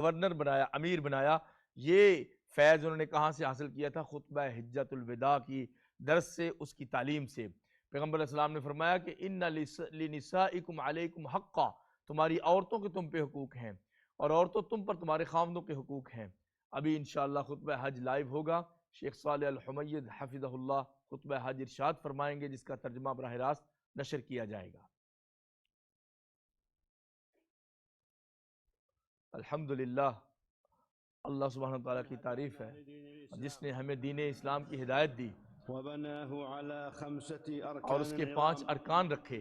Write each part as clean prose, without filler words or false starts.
Governor بنایا، امیر بنایا، یہ فیض انہوں نے کہاں سے حاصل کیا تھا؟ خطبہ حجۃ الوداع کی درس سے، اس کی تعلیم سے۔ پیغمبر علیہ السلام نے فرمایا کہ ان لنسائکم علیکم حقا، تمہاری عورتوں کے تم پہ حقوق ہیں، اور عورتوں تم پر تمہارے خاوندوں کے حقوق ہیں۔ ابھی انشاءاللہ خطبہ حج لائیو ہوگا، شیخ صالح الحمید حفظہ اللہ خطبہ حج ارشاد فرمائیں گے، جس کا ترجمہ براہ راست نشر کیا جائے گا۔ الحمدللہ، اللہ سبحانہ وتعالیٰ کی تعریف ہے جس نے ہمیں دین اسلام کی ہدایت دی اور اس کے 5 ارکان رکھے۔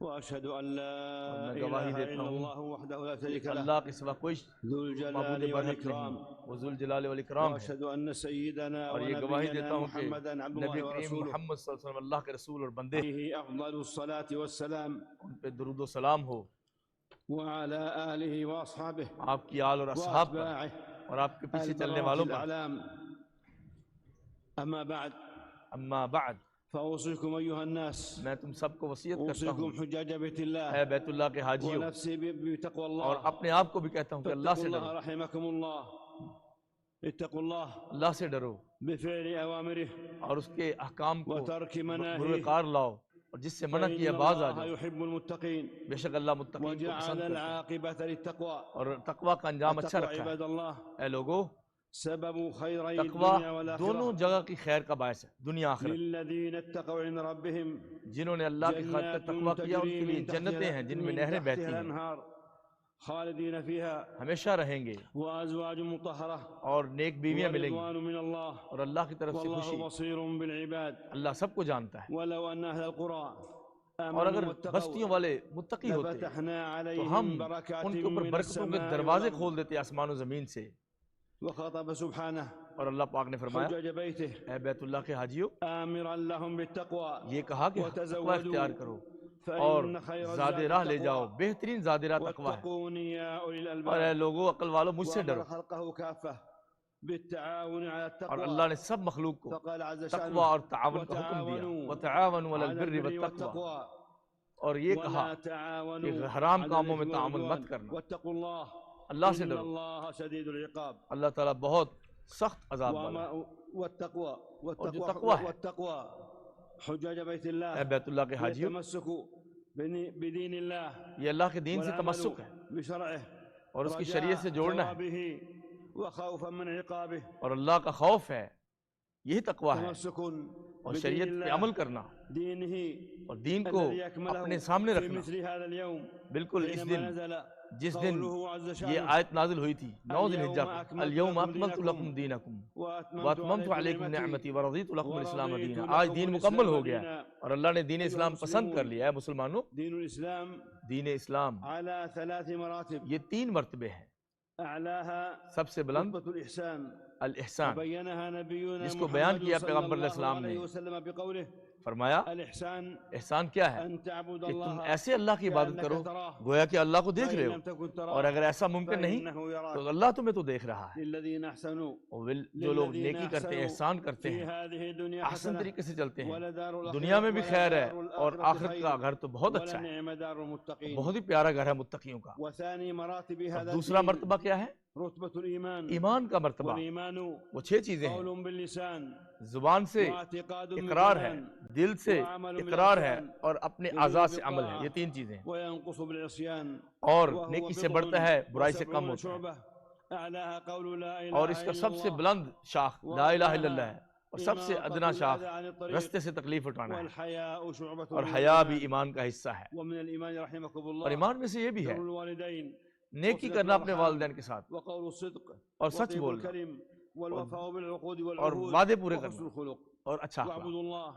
وأشهد أن لا اور میں إله گواہی دیتا إلا ہوں الله وحده لا شريك له اللہ کے سوا کوئی ذو معبود الجلال برحق نہیں، والإكرام وہ ذو الجلال والاکرام ہے۔ وأشهد أن سيدنا اور یہ گواہی دیتا ونبينا ہوں کہ محمدا عبد نبی الله کریم ورسوله محمد صلی اللہ علیہ وسلم اللہ کے رسول اور بندے، عليه أفضل الصلاة والسلام ان پہ درود و سلام ہو، وعلى آله وأصحابه آپ کی آل اور اصحاب پر وأتباعه اور آپ کے پیچھے چلنے البررة والوں پر۔ الأعلام أما بعد اما بعد، فأوصيكم أيها الناس، میں تم سب کو وصیت کرتا ہوں أوصيكم حجاج بيت اے الله بیت اللہ کے حاجیوں، ونفسي بتقوى اور الله، اپنے آپ کو بھی کہتا ہوں کہ اللہ فاتقوا سے الله ڈرو، رحمكم الله، اتقوا الله اللہ سے ڈرو بفعل أوامره اور اس کے احکام کو وترك بروئے مناهيه، کار لاؤ، اور جس سے منع کیا فإن باز آ الله جاؤ، يحب المتقين بے شک اللہ متقین کو وجعل پسند کرتا ہے العاقبة للتقوى، اور تقوی کا انجام اچھا التقوى رکھا ہے۔ عباد الله اے لوگو، سبب خيري تقوی الدنيا دونوں والآخرة جگہ کی خیر کا باعث ہے، دنیا آخرت۔ للذين اتقوا عند ربهم جنہوں نے اللہ کی خاطر جنات تقوی کیا ان کے تجري لیے من جنتیں ہیں جن میں نہریں بہتی تحتها ہیں، الأنهار خالدين فيها ہمیشہ رہیں گے، وأزواج مطهرة اور نیک بیویاں ملیں گی، ورضوان من الله اور اللہ کی طرف سے والله خوشی۔ بصير بالعباد اللہ سب کو جانتا ہے، ولو أن أهل القرى اور اگر آمنوا بستیوں واتقوا والے متقی ہوتے لفتحنا تو عليهم ہم بركات ان کے اوپر من برکتوں کے السماء دروازے والأرض کھول دیتے آسمان و زمین سے۔ وخاطب سبحانه اور اللہ پاک نے فرمایا حجاج بيته اے بیت اللہ کے حاجیوں، آمرا لهم بالتقوى یہ کہا کہ تقوی اختیار کرو اور فإن خير زاد الزاد راہ لے جاؤ، التقوى بہترین زاد راہ تقوی ہے۔ واتقوني يا أولي اور اے الألباب لوگو، عقل والو، مجھ سے ڈرو۔ وأمر خلقه كافة بالتعاون على اور التقوى اللہ نے سب مخلوق کو فقال عز تقوی شأنه اور تعاون کا حکم دیا، وتعاونوا علی البر والتقوی، اور یہ کہا ولا کہ تعاونوا حرام على کاموں میں الإثم تعاون والعدوان مت کرنا، واتقوا الله اللہ سے إن ڈرو، الله شديد العقاب اللہ تعالیٰ بہت سخت عذاب والا ہے۔ والتقوى اور جو تقوی ہے، والتقوى حجاج بيت اے الله بیت اللہ کے حاجیوں، يتمسكوا بدين الله یہ اللہ کے دین سے والعمل تمسک ہے بشرعه اور اس کی رجاء شریعت سے جوڑنا ہے، ثوابه وخوفا من عقابه اور اللہ کا خوف ہے، یہی تقوی ہے، تمسك اور بدين شریعت پہ الله عمل کرنا دينه اور دین کو الذي أكمله اپنے سامنے في رکھنا۔ مثل هذا اليوم بالکل اس حينما دن نزل جس دن قوله عز یہ شأنه آیت نازل ہوئی تھی 9 ذی الحجہ کو، اليوم الیوم أكملت اکملت لكم لکم دینکم وأتممت واتممت علیکم عليكم نعمتی نعمتي ورضیت لکم الاسلام ورضيت دینا۔ لكم آج دین مکمل الإسلام ہو گیا ہے دينا اور اللہ نے دین أيها اسلام پسند کر المسلمون لیا ہے۔ مسلمانوں، دين الإسلام دین اسلام على 3 مراتب یہ 3 مرتبے ہیں۔ أعلاها سب سے بلند رتبة الإحسان الاحسان، وبينها نبينا جس کو بیان محمد کیا صلى پیغمبر علیہ الله السلام نے، عليه وسلم بقوله فرمایا الإحسان احسان کیا ہے؟ أن تعبد کہ تم الله ایسے اللہ کی عبادت كأنك کرو تراه گویا کہ اللہ کو دیکھ فإن رہے لم ہو، تكن اور تراه اگر ایسا ممکن نہیں فإنه تو يراك اللہ تمہیں تو دیکھ رہا ہے۔ للذين أحسنوا اور جو لوگ للذين نیکی کرتے ہیں، أحسنوا احسان کرتے في ہیں، هذه الدنيا احسن حسنة طریقے سے چلتے ہیں، ولدار الآخرة دنیا میں بھی خیر ہے ولدار اور الآخرة آخرت کا خير گھر تو بہت اچھا ہے، ولنعم دار المتقين بہت ہی پیارا گھر ہے متقیوں کا۔ وثاني مراتب اور هذا دوسرا الدين مرتبہ کیا ہے؟ رتبة الإيمان ایمان کا مرتبہ، والإيمان وہ 6 چیزیں ہیں، قول باللسان زبان سے واعتقاد اقرار ہے، بالجنان دل سے وعمل اقرار ہے، بالأركان اور اپنے يزيد اعضاء سے عمل ہے، بالطاعة یہ 3 چیزیں ہیں۔ وينقص بالعصيان اور وهو نیکی سے بضع بڑھتا ہے، برائی سے کم و70 ہوتا ہے، شعبة أعلاها قول لا إله اور اس کا إلا سب سے الله بلند شاخ لا الہ الا اللہ ہے، وأدناها اور سب سے إماطة ادنا شاخ الأذى عن الطريق رستے سے تکلیف اٹھانا ہے، والحياء شعبة اور من حیا بھی الإيمان ایمان کا حصہ ہے۔ ومن الإيمان رحمكم اور الله ایمان میں سے یہ بھی ہے بر الوالدين نیکی وصلة کرنا اپنے الأرحام والدین کے ساتھ، وقول الصدق اور سچ وطيب بولنا، الكلم والوفاء بالعقود اور والعهود وعدے پورے وحسن کرنا، الخلق اور اچھا اخلاق۔ واعبدوا الله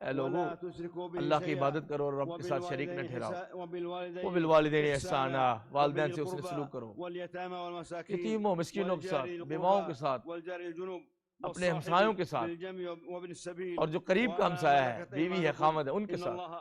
اے لوگوں، ولا تشركوا به اللہ کی شيئا عبادت کرو اور رب کے ساتھ شریک نہ ٹھہراؤ، وبالوالدين وبالوالدین احسانا، والدین سے وبذي حسن القربى سلوک کرو، واليتامى والمساكين یتیموں مسکینوں کے ساتھ، والجار بیواؤں کے القربى ساتھ، والجار الجنوب اپنے والصاحب ہمسایوں کے ساتھ، بالجنب وابن السبيل اور جو قریب کا ہمسایہ ہے، وما بیوی ہے، ملكت خامد ہے، ان کے إن ساتھ، الله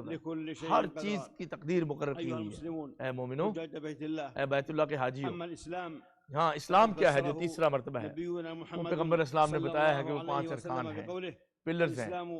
مقرر لكل شيء ہر قدرا. چیز کی تقدیر مقرر کی أيها ہوئی ہے. المسلمون اے مومنو، حجاج بيت الله، اے بیت اللہ کے حاجیوں، أما الإسلام ہاں اسلام کیا ہے جو فسره تیسرا مرتبہ ہے، نبينا وہ محمد پیغمبر اسلام نے صلى بتایا ہے الله کہ وہ عليه 5 وسلم ارکان ہیں، بقوله پلرز ہیں، الإسلام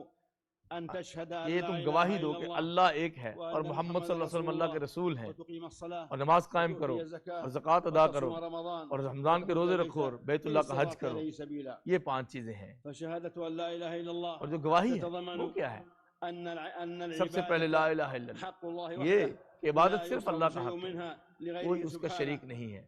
أن تشهد أن کہ لا تم إله گواہی دو إلا کہ الله اللہ ایک ہے اور وأن محمد صلی محمد اللہ علیہ رسول وسلم اللہ کے الله رسول ہیں، وتقيم الصلاة اور نماز قائم کرو وتؤتي الزكاة اور زکوٰۃ ادا کرو وتصوم رمضان اور رمضان کے وتحج روزے البيت رکھو اور بیت إن اللہ کا حج استطعت کرو، إليه سبيلا. یہ 5 چیزیں ہیں۔ فشهادة أن لا إله إلا الله اور جو گواہی ہے تتضمن وہ کیا ہے؟ أن سب سے پہلے لا الہ الا العبادة حق اللہ، الله یہ وحده کہ عبادت لا صرف يصرف اللہ کا شيء حق ہے، منها کوئی لغيره اس کا سبحانه شریک نہیں ہے،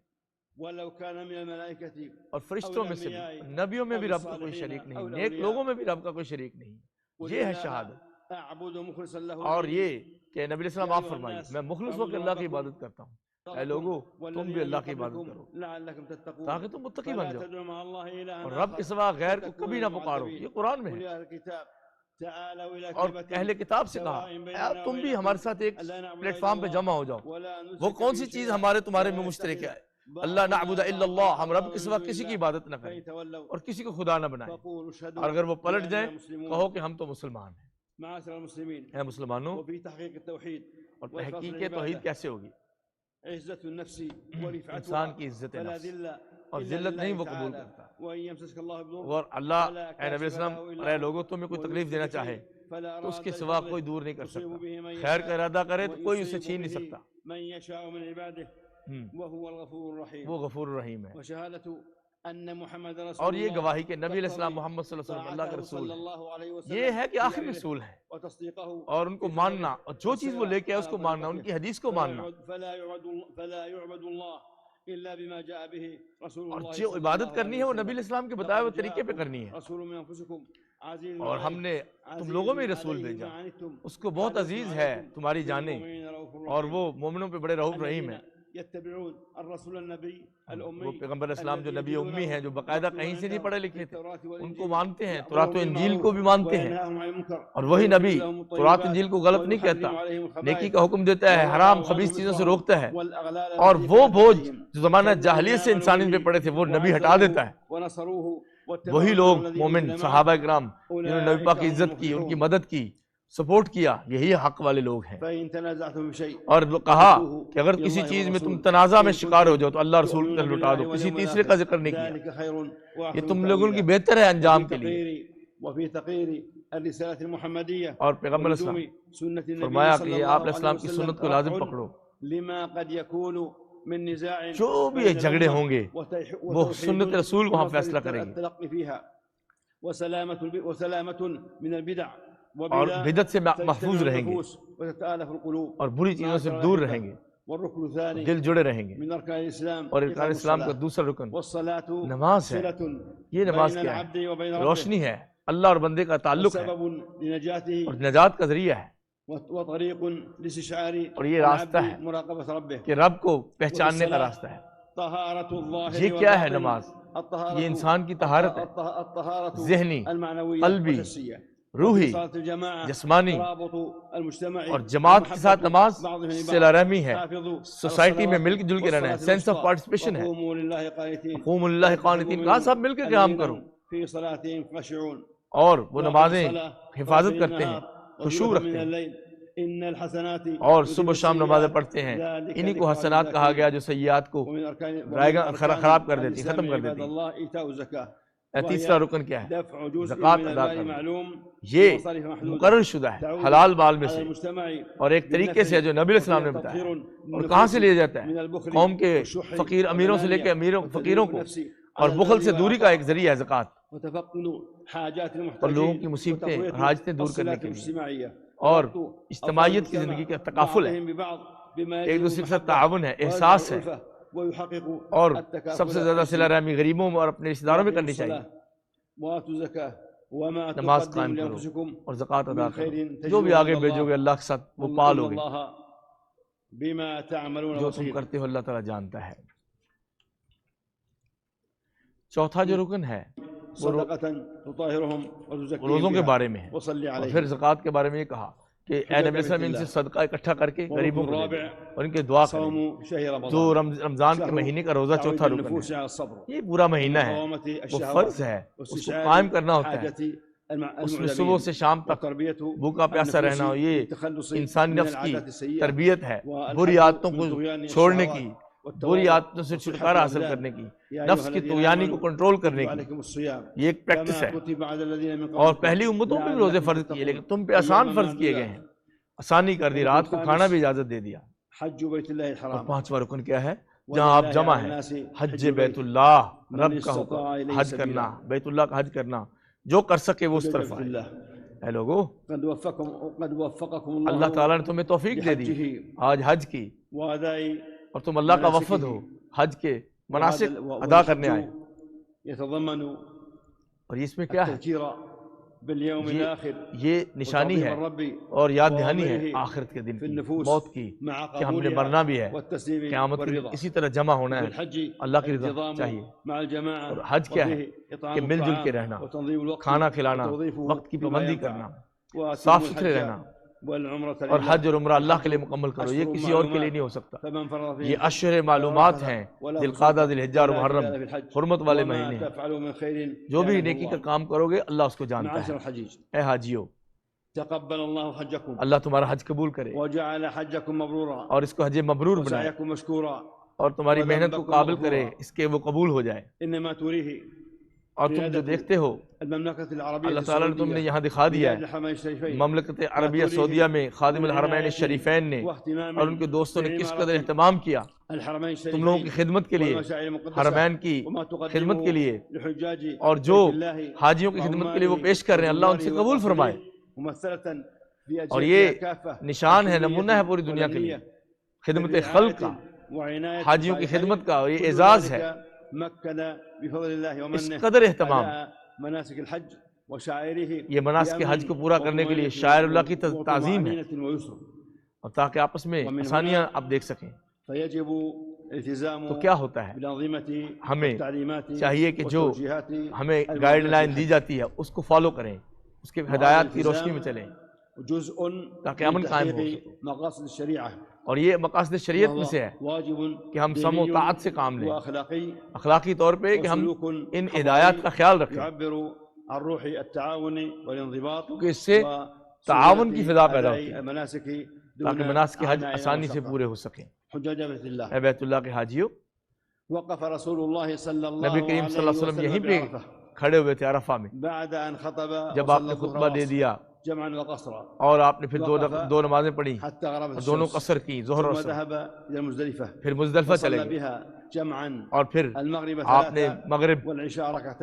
ولو كان من الملائكة اور فرشتوں میں سے بھی، الأنبياء نبیوں میں أو بھی رب کا کوئی الصالحين شریک نہیں، أو نیک الأولياء لوگوں میں بھی رب کا کوئی شریک نہیں، قل یہ ہے الله شہادت۔ أعبد مخلصا له اور ديني یہ کہ نبی علیہ السلام يا آپ ايها فرمائیے الناس میں مخلص ہو اعبدوا کے اللہ کی ربكم عبادت کرتا ہوں، اے لوگو تم بھی والذين اللہ من کی عبادت قبلكم کرو لعلكم تتقون تاکہ تم متقی فلا بن جاؤ، تدعوا مع الله اور إلها رب کے آخر سوا غیر کو فتكونوا کبھی من نہ پکارو، المعذبين. یہ قرآن میں قل ہے۔ يا أهل الكتاب تعالوا إلى اور كلمة اہل کتاب سے کہا سواء اے بيننا تم بھی وبينكم ہمارے ساتھ ایک ألا نعبد پلیٹ إلا فارم پہ الله جمع ہو جاؤ، ولا وہ نشرك کون به سی چیز شيئا ہمارے تمہارے ولا میں مشترک ہے؟ يتخذ اللہ نعبد بعضنا الا اللہ، بعضا ہم رب کے أربابا سوا من دون کسی کی الله عبادت نہ کریں فإن تولوا اور کسی کو خدا نہ بنائیں، فقولوا اور اشهدوا اگر وہ پلٹ جائیں بأننا مسلمون. کہو کہ ہم تو مسلمان ہیں۔ معاشر المسلمين اے مسلمانوں، وفي تحقيق التوحيد اور وإخلاص تحقیق العبادة توحید کیسے ہوگی؟ عزة النفس انسان ورفعتها کی عزت فلا نفس ذل اور إلا ذلت نہیں لله وہ قبول تعالى کرتا، وإن يمسسك الله بضر اور اللہ فلا اے نبی كاشف السلام له اور إلا اے هو لوگوں تمہیں کوئی تکلیف دینا ويريد چاہے بشيء فلا تو اس راد کے سوا لفضله کوئی دور نہیں کر يصيب سکتا، به من خیر کا يشاء ارادہ کرے تو کوئی اسے ويصيب چھین نہیں به سکتا، من يشاء من عباده وهو الغفور الرحيم. وہ غفور الرحیم ہے۔ وشهادة أن محمد اور رسول یہ الله گواہی کہ نبی علیہ السلام تقتضي محمد صلی اللہ علیہ وسلم اللہ کے طاعته رسول صلى ہیں، الله عليه وسلم یہ ہے کہ في آخری أمره رسول ہیں، وتصديقه اور ان کو في ماننا خبره اور جو چیز وہ لے کے آئے اس کو والسير ماننا، على ان کی طريقته حدیث کو ماننا، فلا يعبد الله إلا بما جاء به رسول اور الله جو صلى عبادت الله کرنی عليه ہے وہ نبی وسلم. علیہ السلام کے بتائے ہوئے لقد طریقے پہ جاءكم کرنی ہے، رسول من أنفسكم عزيز اور ہم عليه نے تم لوگوں میں رسول عليه بھیجا، ما عنتم اس کو بہت حريص عزیز ہے عليكم تمہاری جانیں، بالمؤمنين رؤوف اور رحيم. وہ مومنوں پہ بڑے رؤوف رحیم الذين ہیں۔ يتبعون الرسول النبي وہ الأمي پیغمبر اسلام جو الذي نبی امی ہیں، جو يجدونه باقاعدہ مكتوبا کہیں سے نہیں عندهم پڑھے في لکھے تھے، التوراة ان والإنجيل کو مانتے ہیں، يأمرهم تورات و انجیل کو بھی بالمعروف مانتے ہیں، وينهاهم عن المنكر اور وہی نبی ويحل لهم تورات الطيبات انجیل کو غلط نہیں کہتا، ويحرم عليهم نیکی الخبائث کا حکم دیتا ہے، ويضع حرام عنهم خبیث چیزوں سے إصرهم روکتا ہے، والأغلال اور التي وہ كانت بوجھ عليهم جو زمانہ فالذين جاہلیت سے آمنوا انسان ان پہ به پڑے تھے وہ نبی ہٹا وعزروه دیتا ہے۔ ونصروه واتبعوا وہی النور لوگ الذي مومن أنزل معه صحابہ کرام جنہوں نے نبی پاک کی أولئك هم عزت کی، ان کی المفلحون. مدد کی، سپورٹ کیا، یہی حق والے لوگ ہیں۔ فإن تنازعتم بشيء اور کہا فردوه کہ اگر إلى کسی الله چیز میں تم والرسول تنازع میں إن شکار ہو كنتم جاؤ تو اللہ رسول تؤمنون کا لٹا دو، بالله کسی واليوم تیسرے کا الآخر ذکر نہیں کیا، ذلك خير یہ وأحسن تم لوگوں کی تأويلا. بہتر ہے انجام کے لیے۔ وفي تقرير الرسالة المحمدية اور پیغمبر ولزوم اسلام سنة النبي فرمایا کہ صلى یہ آپ الله عليه اسلام کی وسلم سنت کو لازم رفع پکڑو، لما قد يكون من نزاع جو بھی بين جھگڑے الأمة ہوں گے وہ وتوحيد سنت رسول وہاں ونصر فیصلہ کریں گے، التلقي فيها وسلامة من البدع اور بدعت سے محفوظ تجتمع رہیں گے، النفوس وتتآلف القلوب اور بری چیزوں سے دور رہیں گے، والركن الثاني دل جڑے رہیں گے۔ من أركان الإسلام اور ارکان إقام اسلام کا الصلاة دوسرا رکن والصلاة نماز ہے۔ صلة یہ نماز بين کیا العبد ہے؟ وبين ربه روشنی ہے، اللہ اور بندے کا تعلق ہے، وسبب لنجاته اور نجات کا ذریعہ ہے، وطريق لاستشعار اور یہ راستہ العبد ہے مراقبة ربه. کہ رب کو پہچاننے کا راستہ ہے۔ طهارة الظاهر یہ کیا ہے والباطن. نماز؟ الطهارة یہ انسان کی طہارت ہے، الطهارة ذہنی، المعنوية قلبی، والحسية. روحی، صلاة الجماعة جسمانی، ترابط المجتمع اور جماعت کے ساتھ نماز بعضهم لبعض. صلہ رحمی ہے، حافظوا سوسائٹی میں على مل جل کے رہنا ہے، الصلوات سینس آف والصلاة پارٹیسپیشن ہے، وقوموا لله قانتين قوم اللہ قانتین، کہا سب مل کے قیام کرو، في صلاتهم خاشعون اور وہ نمازیں حفاظت کرتے ہیں، خشوع رکھتے ہیں، ان الحسنات اور صبح و شام نمازیں پڑھتے ہیں، انہی کو حسنات کہا گیا جو سیئات کو خراب کر دیتی، ختم کر دیتی۔ تیسرا رکن کیا ہے؟ زکوٰۃ ادا کرنا، یہ مقرر شدہ ہے حلال مال میں سے، اور ایک طریقے سے جو نبی علیہ السلام نے بتایا، اور کہاں سے لیا جاتا ہے؟ قوم کے فقیر امیروں سے لے کے فقیروں کو، اور بخل سے دوری کا ایک ذریعہ ہے زکوٰۃ، اور لوگوں کی مصیبتیں اور حاجتیں دور کرنے کے لیے، اور اجتماعیت کی زندگی کا تکافل ہے، ایک دوسرے کے ساتھ تعاون ہے، احساس ہے، اور سب سے زیادہ صلہ رحمی غریبوں اور اپنے رشتہ داروں میں کرنی چاہیے۔ نماز قائم کرو اور زکوٰۃ ادا کرو، جو بھی آگے بھیجو گے اللہ کے ساتھ وہ پالو گے، جو تم کرتے ہو اللہ تعالیٰ جانتا ہے۔ چوتھا جو رکن ہے وہ روزوں کے بارے میں ہے، اور پھر زکوٰۃ کے بارے میں یہ کہا کہ اے نبی صلی اللہ علیہ وسلم ان سے صدقہ اکٹھا کر کے غریبوں کو دے اور ان کے دعا کریں۔ جو رمضان کے مہینے کا روزہ چوتھا رکن ہے، یہ پورا مہینہ ہے، وہ فرض ہے، اس کو قائم کرنا ہوتا ہے، اس میں صبح سے شام تک بھوکا پیاسا رہنا ہو، یہ انسانی نفس کی تربیت ہے، بری عادتوں کو چھوڑنے کی، بری عادتوں سے چھٹکارا حاصل کرنے کی، نفس کی طغیانی کو کنٹرول کرنے کی، یہ ایک پریکٹس ہے۔ اور پہلی امتوں پہ بھی روزے فرض کیے، لیکن تم پہ آسان فرض کیے گئے ہیں، آسانی کر دی، رات کو کھانا بھی اجازت دے دیا۔ اور پانچواں رکن کیا ہے؟ جہاں آپ جمع ہیں، حج بیت اللہ، رب کا حکم حج کرنا، بیت اللہ کا حج کرنا، جو کر سکے وہ اس طرف آئے۔ اے لوگو، اللہ تعالیٰ نے تمہیں توفیق دے دی آج حج کی، اور تم اللہ کا وفد ہو، حج کے مناسک ادا کرنے آئے۔ اور اس میں کیا ہے؟ یہ نشانی ہے اور یاد دہانی ہے آخرت کے دن کی، موت کی، کہ ہم نے مرنا بھی ہے، قیامت کے دن اسی طرح جمع ہونا ہے، اللہ کی رضا چاہیے۔ اور حج کیا ہے؟ کہ مل جل کے رہنا، کھانا کھلانا، وقت کی پابندی کرنا، صاف ستھرے رہنا، اور حج اور عمرہ اللہ کے لیے مکمل کرو، یہ کسی اور کے لیے نہیں ہو سکتا۔ یہ اشہر معلومات ہیں، ذی القعدہ، ذی الحجہ اور محرم، حرمت والے مہینے ہیں۔ جو بھی نیکی کا کام کرو گے اللہ اس کو جانتا ہے۔ اے حاجیو، اللہ تمہارا حج قبول کرے اور اس کو حج مبرور بنائے، اور تمہاری محنت کو قابل کرے اس کے وہ قبول ہو جائے۔ اور تم جو دیکھتے ہو اللہ تعالیٰ نے تم نے یہاں دکھا دیا ہے، مملکت عربیہ سعودیہ میں خادم الحرمین الشریفین نے اور ان کے دوستوں نے کس قدر اہتمام کیا تم لوگوں کی خدمت کے لیے، حرمین کی خدمت کے لیے، اور جو حاجیوں کی خدمت کے لیے وہ پیش کر رہے ہیں اللہ ان سے قبول فرمائے۔ اور یہ نشان ہے، نمونہ ہے پوری دنیا کے لیے خدمت خلق کا، حاجیوں کی خدمت کا، اور یہ اعزاز ہے، اس قدر اہتمام۔ یہ مناسک حج کو پورا کرنے کے لیے شاعر اللہ کی تعظیم ہے، اور تاکہ آپس میں آسانیاں آپ دیکھ سکیں۔ تو کیا ہوتا ہے؟ ہمیں چاہیے کہ جو ہمیں گائیڈ لائن دی جاتی ہے اس کو فالو کریں، اس کے ہدایات کی روشنی میں چلیں، تاکہ امن قائم ہو سکے۔ اور یہ مقاصد شریعت میں سے ہے کہ ہم سم و طاعت سے کام لیں، اخلاقی طور پہ کہ ہم ان ہدایات کا خیال رکھیں، کیونکہ اس سے تعاون کی فضا پیدا ہوتی ہے، تاکہ مناسک حج آسانی سے پورے ہو سکیں۔ اے بیت اللہ کے حاجیوں، نبی کریم صلی اللہ علیہ وسلم یہیں پہ کھڑے ہوئے تھے عرفہ میں، جب آپ نے خطبہ دے دیا اور آپ نے پھر دو نمازیں پڑھی، دونوں قصر کی، ظہر اور عصر، پھر مزدلفہ چلے گئے، اور پھر آپ نے مغرب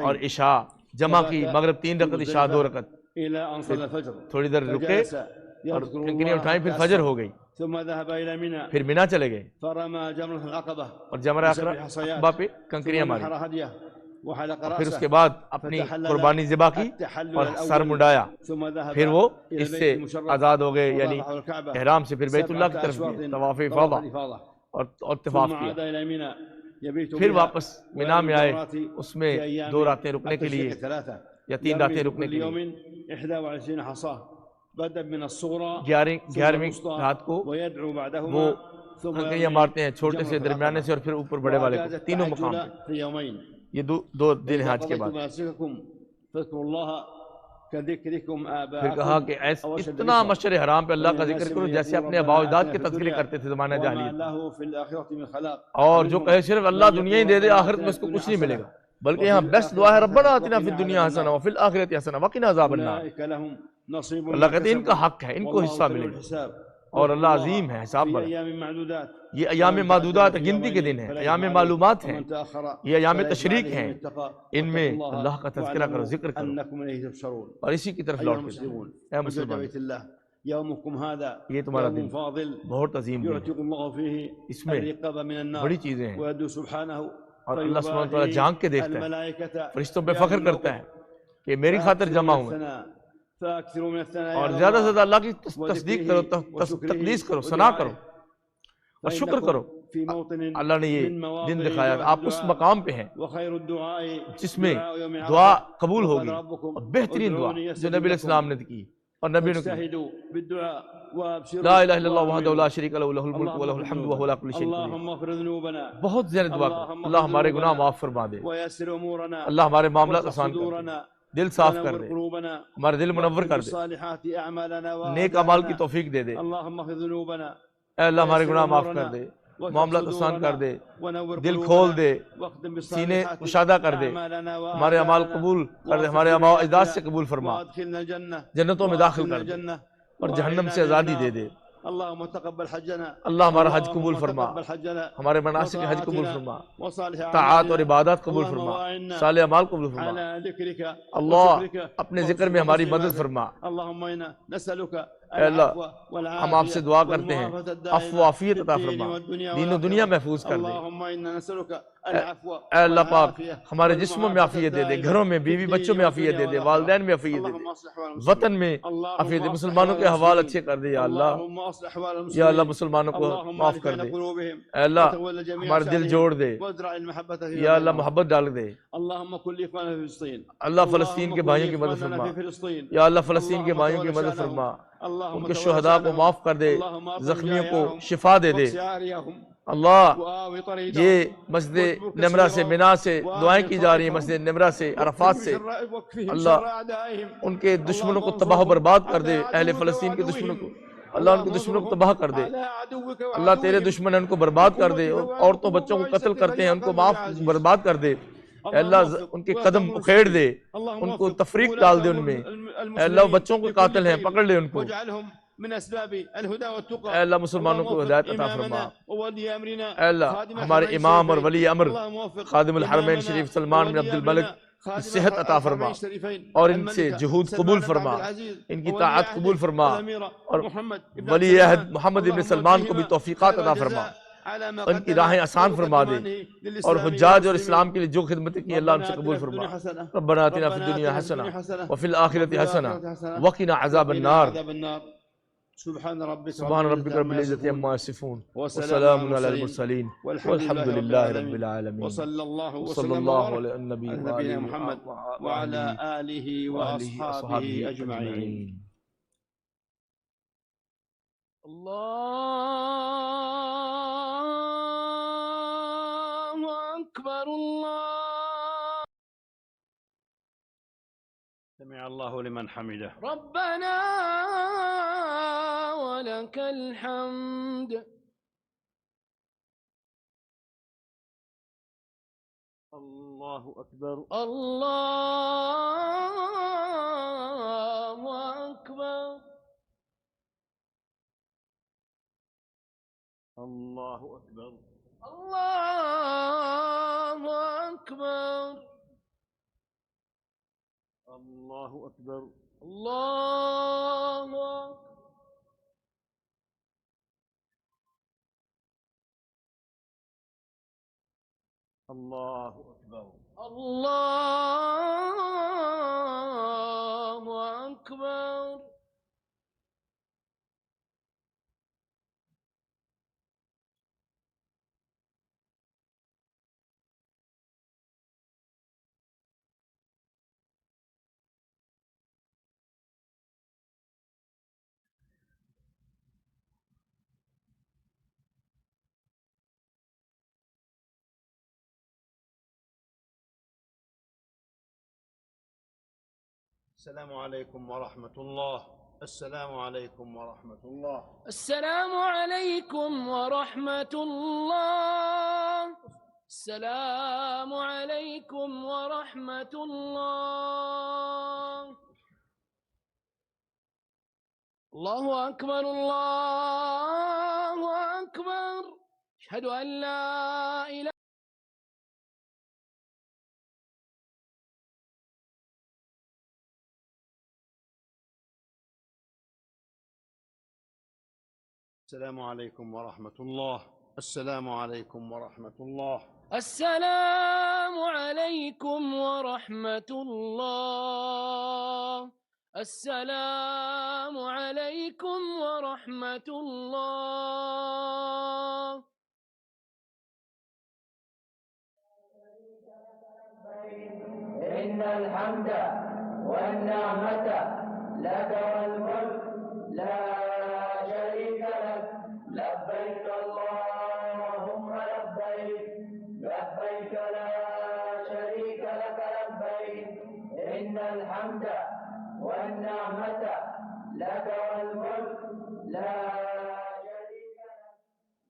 اور عشاء جمع کی، مغرب 3 رکعت، عشاء 2 رکعت، تھوڑی دیر رکے اور کنکریاں اٹھائیں، پھر فجر ہو گئی، پھر مینا چلے گئے اور جمرہ عقبہ پہ کنکریاں ماری، اور پھر اس کے بعد اپنی قربانی ذبح کی اور سر منڈایا، پھر وہ اس سے آزاد ہو گئے، یعنی احرام سے پھر بیت اللہ کی طرف گئے، طواف افاضہ اور طواف کیا، پھر واپس مینا میں آئے، اس میں 2 راتیں رکنے کے لیے یا 3 راتیں رکنے کے لیے، 11ویں رات کو وہ کنکریاں مارتے ہیں، چھوٹے سے، درمیانے سے اور پھر اوپر بڑے والے کو، تینوں مقام پہ۔ یہ 2 دن حج کے بعد پھر کہا کہ اتنا مشعر حرام پہ اللہ کا ذکر کرو جیسے اپنے آباء و اجداد کے تذکرے کرتے تھے زمانہ جاہلیت، اور جو کہے صرف اللہ دنیا ہی دے دے آخرت میں اس کو کچھ نہیں ملے گا، بلکہ یہاں بیسٹ دعا ہے ربنا آتنا فی الدنیا حسنہ وفی الآخرۃ حسنہ وقنا عذاب النار۔ اللہ کہتے ہیں ان کا حق ہے، ان کو حصہ ملے گا، اور اللہ عظیم ہے، حساب بڑا۔ یہ ایام معدودات گنتی کے دن ہیں، ایام معلومات ہیں، یہ ایام تشریق ہیں، ان میں اللہ کا تذکرہ کرو، ذکر کرو، اور اسی کی طرف لوٹ کے جاؤ۔ اے مسلمان، یہ تمہارا دن بہت عظیم دن ہے، اس میں بڑی چیزیں ہیں، اور اللہ سبحانہ وتعالیٰ جھانک کے دیکھتا ہے، فرشتوں پہ فخر کرتا ہے کہ میری خاطر جمع ہوئے، اور زیادہ سے زیادہ اللہ کی تصدیق کرو، تقدیس کرو، ثنا کرو اور شکر کرو۔ اللہ نے یہ دن دکھایا، آپ اس مقام پہ ہیں جس میں دعا قبول ہوگی، اور بہترین دعا جو نبی علیہ السلام نے کی اور نبی نے کی، لا الہ الا اللہ وحدہ لا شریک لہ لہ الملک ولہ الحمد وہو علی کل شیء قدیر۔ بہت زیادہ دعا کرو، اللہ ہمارے گناہ معاف فرما دے، اللہ ہمارے معاملات آسان کر دے، دل صاف کر دے، ہمارے دل منور کر دے، نیک اعمال کی توفیق دے دے، اے اللہ ہمارے گناہ معاف کر دے، معاملات آسان کر دے، دل کھول دے، سینے کشادہ کر دے، ہمارے اعمال قبول کر دے، ہمارے آباء و اجداد سے قبول فرما، جنتوں میں داخل کر دے اور جہنم سے آزادی دے دے۔ اللهم تقبل حجنا، اللہ ہمارا حج قبول فرما، ہمارے مناسک حج قبول فرما، طاعات اور عبادات قبول فرما، صالح اعمال قبول فرما۔ اللہ اپنے ذکر میں ہماری مدد فرما۔ اے اللہ ہم آپ سے دعا کرتے ہیں عفو و عافیت عطا فرما، دین و دنیا محفوظ کر دے۔ اے اللہ پاک ہمارے جسموں میں عافیت دے دے، گھروں میں، بیوی بچوں میں عافیت دے دے، والدین میں عافیت دے دے، وطن میں عافیت دے، مسلمانوں کے احوال اچھے کر دے یا اللہ۔ یا اللہ مسلمانوں کو معاف کر دے، اے اللہ ہمارے دل جوڑ دے، یا اللہ محبت ڈال دے۔ اللہ فلسطین کے بھائیوں کی مدد فرما، یا اللہ فلسطین کے بھائیوں کی مدد فرما، ان کے شہداء کو معاف کر دے، زخمیوں کو شفا دے دے۔ اللہ یہ مسجد نمرہ سے، منا سے دعائیں کی جا رہی ہیں، مسجد نمرہ سے، عرفات سے، اللہ ان کے دشمنوں کو تباہ و برباد کر دے، اہل فلسطین کے دشمنوں کو اللہ ان کے دشمنوں کو تباہ کر دے۔ اللہ تیرے دشمن ان کو برباد کر دے، عورتوں بچوں کو قتل کرتے ہیں ان کو معاف برباد کر دے، اے اللہ ان کے قدم اکھیڑ دے، ان کو تفریق ڈال دے ان میں، اے اللہ بچوں کو قاتل ہیں پکڑ لے ان کو، اے اللہ مسلمانوں کو ہدایت عطا فرما، اے اللہ ہمارے امام اور ولی امر خادم الحرمین شریف سلمان بن عبد الملک کی صحت عطا فرما اور ان سے جہود قبول فرما، ان کی طاعت قبول فرما، اور ولی عہد محمد ابن سلمان کو بھی توفیقات عطا فرما، ان کی راہیں آسان فرما دے، اور حجاج اور اسلام کے لیے جو خدمتیں کی اللہ ان سے قبول فرما۔ ربنا آتنا فی الدنیا حسنہ وفی الآخرۃ حسنہ وقنا عذاب النار۔ سبحان ربک رب العزت عما یصفون وسلام علی المرسلین والحمد للہ رب العالمین، وصلی اللہ علی النبی وآلہ محمد وعلى آلہ وأصحابہ اجمعین۔ اللہ اکبر، اللہ سمع اللہ لمن حمده ربنا ولك الحمد۔ اللہ اکبر، اللہ اکبر، اللہ اکبر، اللہ اکبر، اللہ اکبر، اللہ اللہ اکبر، اللہ اکبر۔ السلام علیکم ورحمۃ اللہ، السلام علیکم ورحمۃ اللہ، السلام علیکم ورحمۃ اللہ، السلام علیکم ورحمۃ اللہ۔ اللہ اکبر، اللہ اکبر، اشہد ان لا الہ السلام علیکم ورحمۃ اللہ، السلام علیکم ورحمۃ اللہ، السلام علیکم ورحمۃ اللہ، السلام علیکم ورحمۃ اللہ۔ إن الحمد والنعمة لك والملك لا شريك لك، لبيك اللهم لبيك، لبيك لا شريك لك لبيك، إن الحمد والنعمة لك والملك لا شريك